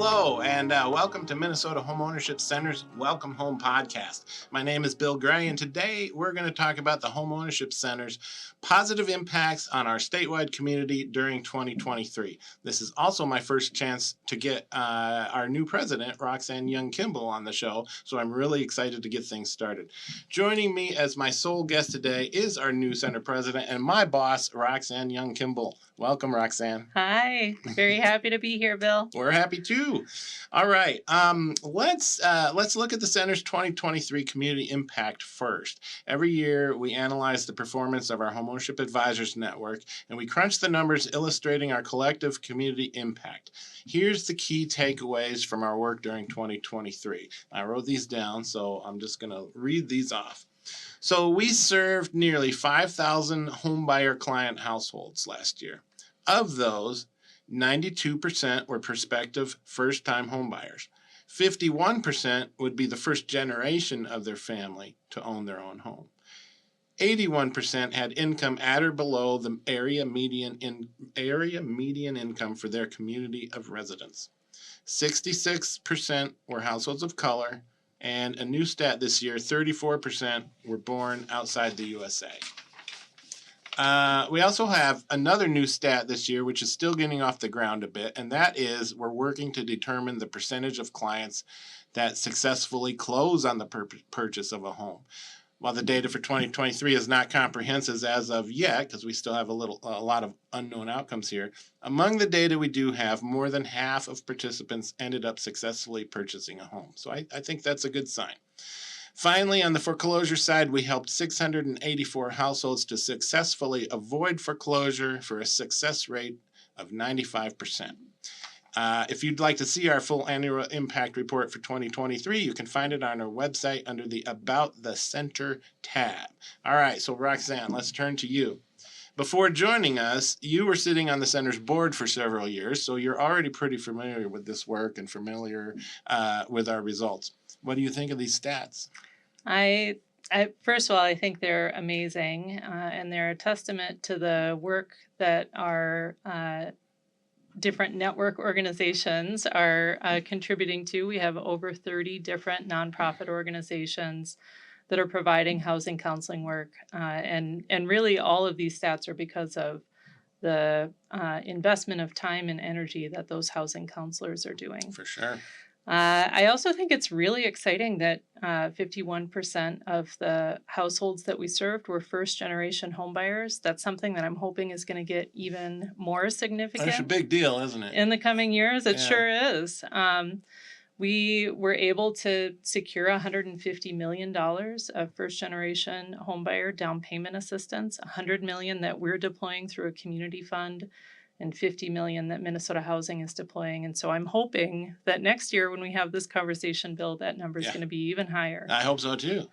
Hello, and welcome to Minnesota Homeownership Center's Welcome Home podcast. My name is Bill Gray, and today we're going to talk about the Homeownership Center's positive impacts on our statewide community during 2023. This is also my first chance to get our new president, Roxanne Young Kimball, on the show, so I'm really excited to get things started. Joining me as my sole guest today is our new center president and my boss, Roxanne Young Kimball. Welcome, Roxanne. Hi, very happy to be here, Bill. We're happy too. All right, let's look at the center's 2023 community impact first. Every year, we analyze the performance of our Homeownership Advisors Network, and we crunch the numbers illustrating our collective community impact. Here's the key takeaways from our work during 2023. I wrote these down, so I'm just going to read these off. So we served nearly 5,000 homebuyer client households last year. Of those, 92% were prospective first-time homebuyers. 51% would be the first generation of their family to own their own home. 81% had income at or below the area median income for their community of residence. 66% were households of color, and a new stat this year, 34% were born outside the USA. We also have another new stat this year, which is still getting off the ground a bit, and that is we're working to determine the percentage of clients that successfully close on the purchase of a home. While the data for 2023 is not comprehensive as of yet, because we still have a lot of unknown outcomes here, among the data we do have, more than half of participants ended up successfully purchasing a home. So I think that's a good sign. Finally, on the foreclosure side, we helped 684 households to successfully avoid foreclosure for a success rate of 95%. If you'd like to see our full annual impact report for 2023, you can find it on our website under the About the Center tab. All right, so Roxanne, let's turn to you. Before joining us, you were sitting on the center's board for several years, so you're already pretty familiar with this work and familiar with our results. What do you think of these stats? I first of all, I think they're amazing, and they're a testament to the work that our different network organizations are contributing to. We have over 30 different nonprofit organizations that are providing housing counseling work, and really all of these stats are because of the investment of time and energy that those housing counselors are doing. For sure. I also think it's really exciting that 51% of the households that we served were first-generation homebuyers. That's something that I'm hoping is going to get even more significant. That's a big deal, isn't it? In the coming years, it sure is. We were able to secure $150 million of first-generation homebuyer down payment assistance, $100 million that we're deploying through a community fund, and $50 million that Minnesota Housing is deploying. And so I'm hoping that next year when we have this conversation, Bill, that number is going to be even higher. I hope so too.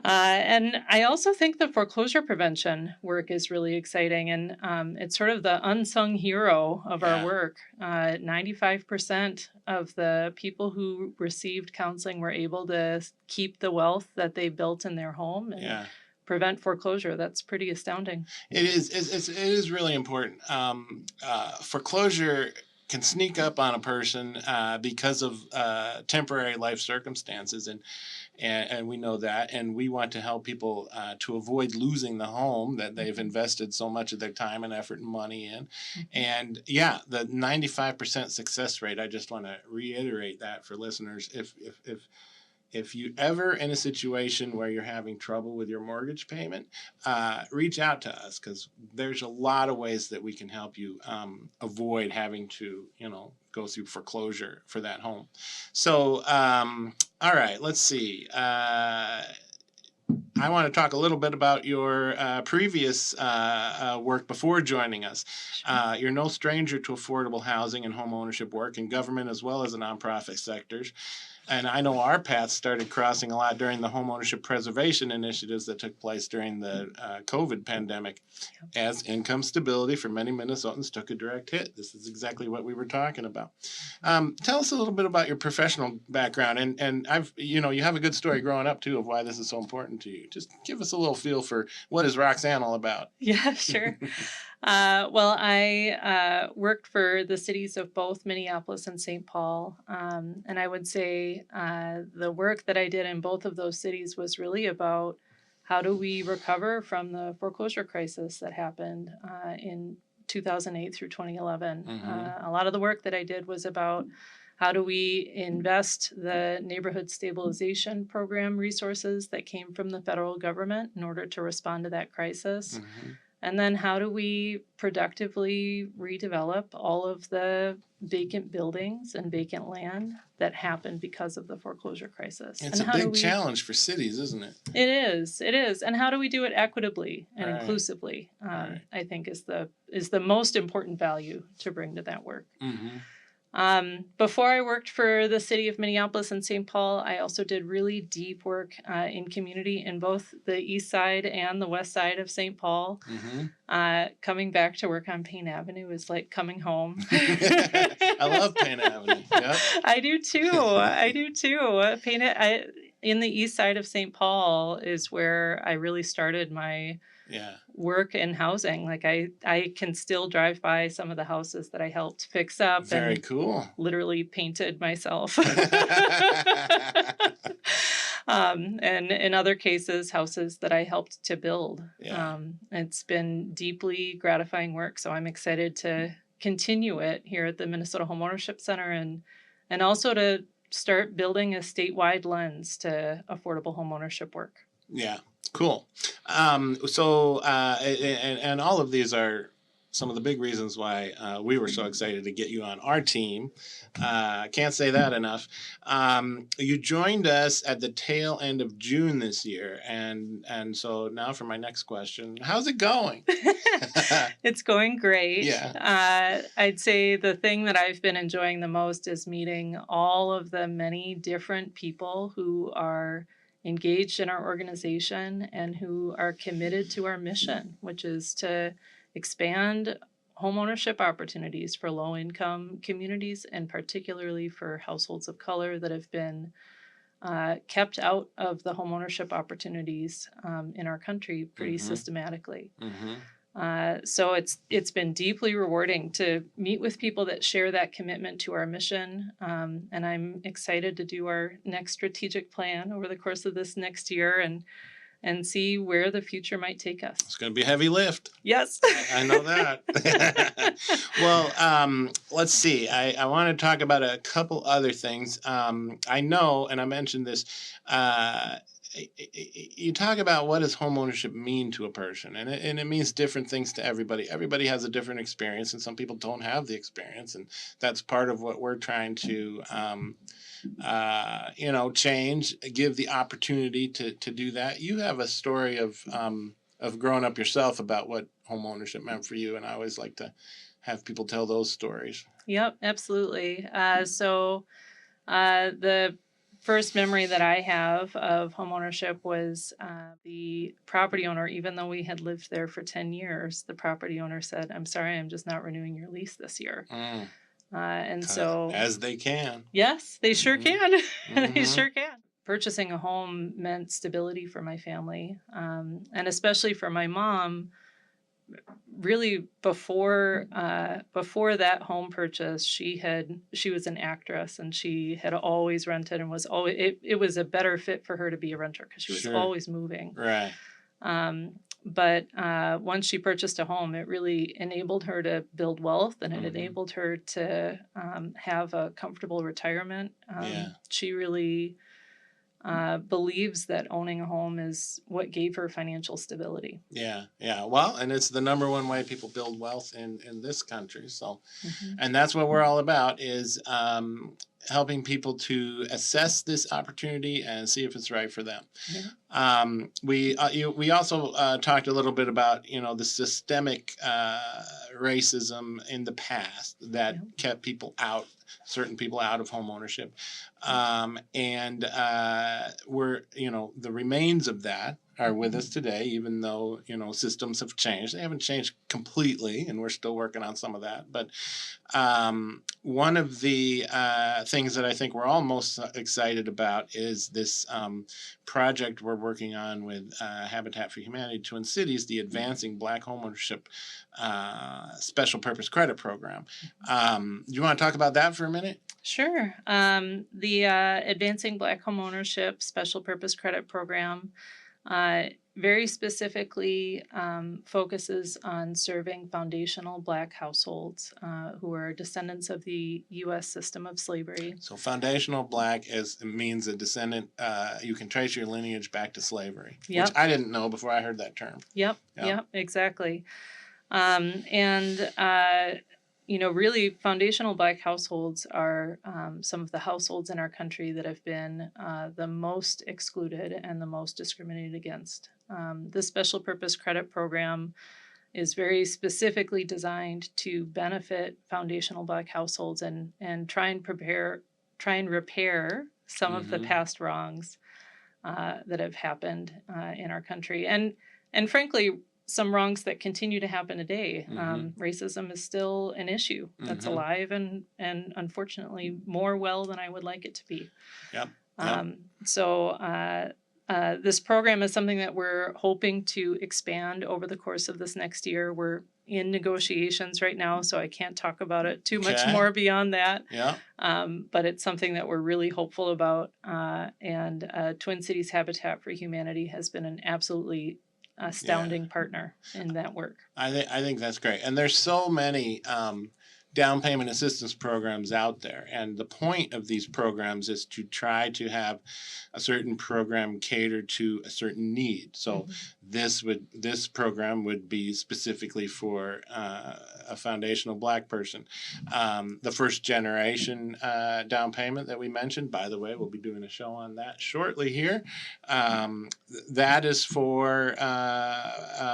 And I also think the foreclosure prevention work is really exciting. And it's sort of the unsung hero of our work. 95% of the people who received counseling were able to keep the wealth that they built in their home. And prevent foreclosure. That's pretty astounding. It is. It is really important. Foreclosure can sneak up on a person because of temporary life circumstances, and we know that, and we want to help people to avoid losing the home that they've invested so much of their time and effort and money in. And the 95% success rate. I just want to reiterate that for listeners. If you ever in a situation where you're having trouble with your mortgage payment, reach out to us, because there's a lot of ways that we can help you avoid having to, go through foreclosure for that home. So, all right, let's see. I want to talk a little bit about your previous work before joining us. You're no stranger to affordable housing and home ownership work in government as well as the nonprofit sectors. and I know our paths started crossing a lot during the homeownership preservation initiatives that took place during the COVID pandemic, as income stability for many Minnesotans took a direct hit. This is exactly what we were talking about. Tell us a little bit about your professional background, and you have a good story growing up too of why this is so important to you. Just give us a little feel for what is Roxanne all about. Yeah, sure. Well, I worked for the cities of both Minneapolis and St. Paul. And I would say the work that I did in both of those cities was really about how do we recover from the foreclosure crisis that happened in 2008 through 2011. A lot of the work that I did was about how do we invest the neighborhood stabilization program resources that came from the federal government in order to respond to that crisis. And then how do we productively redevelop all of the vacant buildings and vacant land that happened because of the foreclosure crisis? It's a big challenge for cities, isn't it? It is. It is. And how do we do it equitably and inclusively? I think is the most important value to bring to that work. Before I worked for the city of Minneapolis and St. Paul, I also did really deep work in community in both the east side and the west side of St. Paul. Coming back to work on Payne Avenue is like coming home. I love Payne Avenue. Yep. I do too. In the east side of St. Paul is where I really started my work in housing. Like I can still drive by some of the houses that I helped fix up. Very cool. Literally painted myself. And in other cases, houses that I helped to build. It's been deeply gratifying work. So I'm excited to continue it here at the Minnesota Homeownership Center and also to start building a statewide lens to affordable homeownership work. Yeah. Cool. And all of these are some of the big reasons why we were so excited to get you on our team. Can't say that enough. You joined us at the tail end of June this year. And so now for my next question, how's it going? It's going great. Yeah. I'd say the thing that I've been enjoying the most is meeting all of the many different people who are engaged in our organization and who are committed to our mission, which is to expand homeownership opportunities for low-income communities and particularly for households of color that have been kept out of the homeownership opportunities in our country pretty systematically. So it's been deeply rewarding to meet with people that share that commitment to our mission. And I'm excited to do our next strategic plan over the course of this next year and see where the future might take us. It's going to be a heavy lift. Yes. I know that. Well, let's see. I want to talk about a couple other things. I know, and I mentioned this, you talk about what does homeownership mean to a person, and it means different things to everybody. Everybody has a different experience, and some people don't have the experience, and that's part of what we're trying to change, give the opportunity to do that. You have a story of growing up yourself about what homeownership meant for you, and I always like to have people tell those stories. Yep, absolutely. So the first memory that I have of homeownership was the property owner, even though we had lived there for 10 years, the property owner said, "I'm sorry, I'm just not renewing your lease this year." And so, as they can. Yes, they sure can. They sure can. Purchasing a home meant stability for my family, and especially for my mom. Really, before that home purchase, she was an actress, and she had always rented, and was always it was a better fit for her to be a renter because she was always moving. Right. But once she purchased a home, it really enabled her to build wealth, and it enabled her to have a comfortable retirement. She really believes that owning a home is what gave her financial stability. Yeah. Well, and it's the number one way people build wealth in this country. So, and that's what we're all about is helping people to assess this opportunity and see if it's right for them. Yeah. We also talked a little bit about the systemic racism in the past that Yeah. kept certain people out of home ownership, and we're the remains of that are with us today, even though systems have changed. They haven't changed completely, and we're still working on some of that. But one of the things that I think we're all most excited about is this project we're working on with Habitat for Humanity, Twin Cities, the Advancing Black Homeownership Special Purpose Credit Program. Do you want to talk about that for a minute? Sure. The Advancing Black Homeownership Special Purpose Credit Program very specifically focuses on serving foundational Black households who are descendants of the U.S. system of slavery. So foundational Black means a descendant. You can trace your lineage back to slavery, Yep. which I didn't know before I heard that term. Yep, exactly. Really foundational Black households are some of the households in our country that have been the most excluded and the most discriminated against. The Special Purpose Credit Program is very specifically designed to benefit foundational Black households and try and repair some of the past wrongs that have happened in our country. And frankly, some wrongs that continue to happen today. Racism is still an issue that's alive and unfortunately more well than I would like it to be. Yep. This program is something that we're hoping to expand over the course of this next year. We're in negotiations right now, so I can't talk about it too much more beyond that. Yeah. But it's something that we're really hopeful about. And Twin Cities Habitat for Humanity has been an absolutely astounding partner in that work. I think that's great. And there's so many down payment assistance programs out there. And the point of these programs is to try to have a certain program cater to a certain need. So this program would be specifically for a foundational Black person. The first generation down payment that we mentioned, by the way, we'll be doing a show on that shortly here. That is for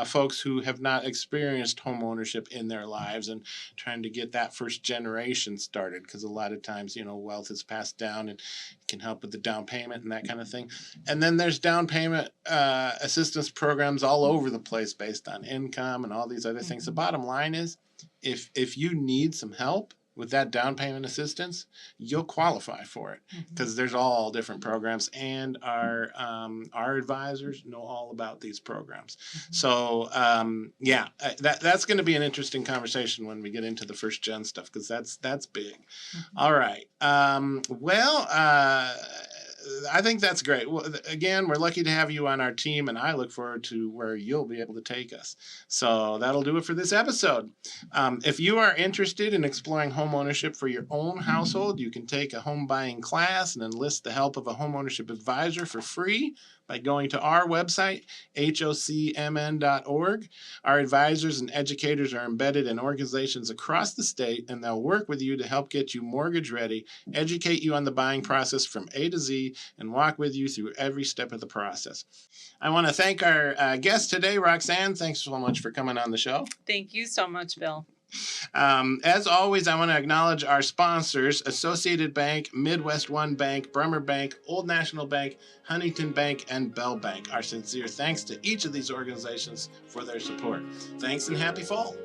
folks who have not experienced home ownership in their lives and trying to get that first generation started, because a lot of times wealth is passed down and can help with the down payment and that kind of thing. And then there's down payment assistance programs all over the place based on income and all these other things. The bottom line is, if you need some help with that down payment assistance, you'll qualify for it, because there's all different programs, and our advisors know all about these programs. So that's going to be an interesting conversation when we get into the first gen stuff, because that's big. All right. I think that's great. Well, again, we're lucky to have you on our team, and I look forward to where you'll be able to take us. So that'll do it for this episode. If you are interested in exploring home ownership for your own household, you can take a home buying class and enlist the help of a home ownership advisor for free by going to our website, hocmn.org. Our advisors and educators are embedded in organizations across the state, and they'll work with you to help get you mortgage ready, educate you on the buying process from A to Z, and walk with you through every step of the process. I want to thank our guest today, Roxanne. Thanks so much for coming on the show. Thank you so much, Bill. As always, I want to acknowledge our sponsors: Associated Bank, Midwest One Bank, Bremer Bank, Old National Bank, Huntington Bank, and Bell Bank. Our sincere thanks to each of these organizations for their support. Thanks and happy fall.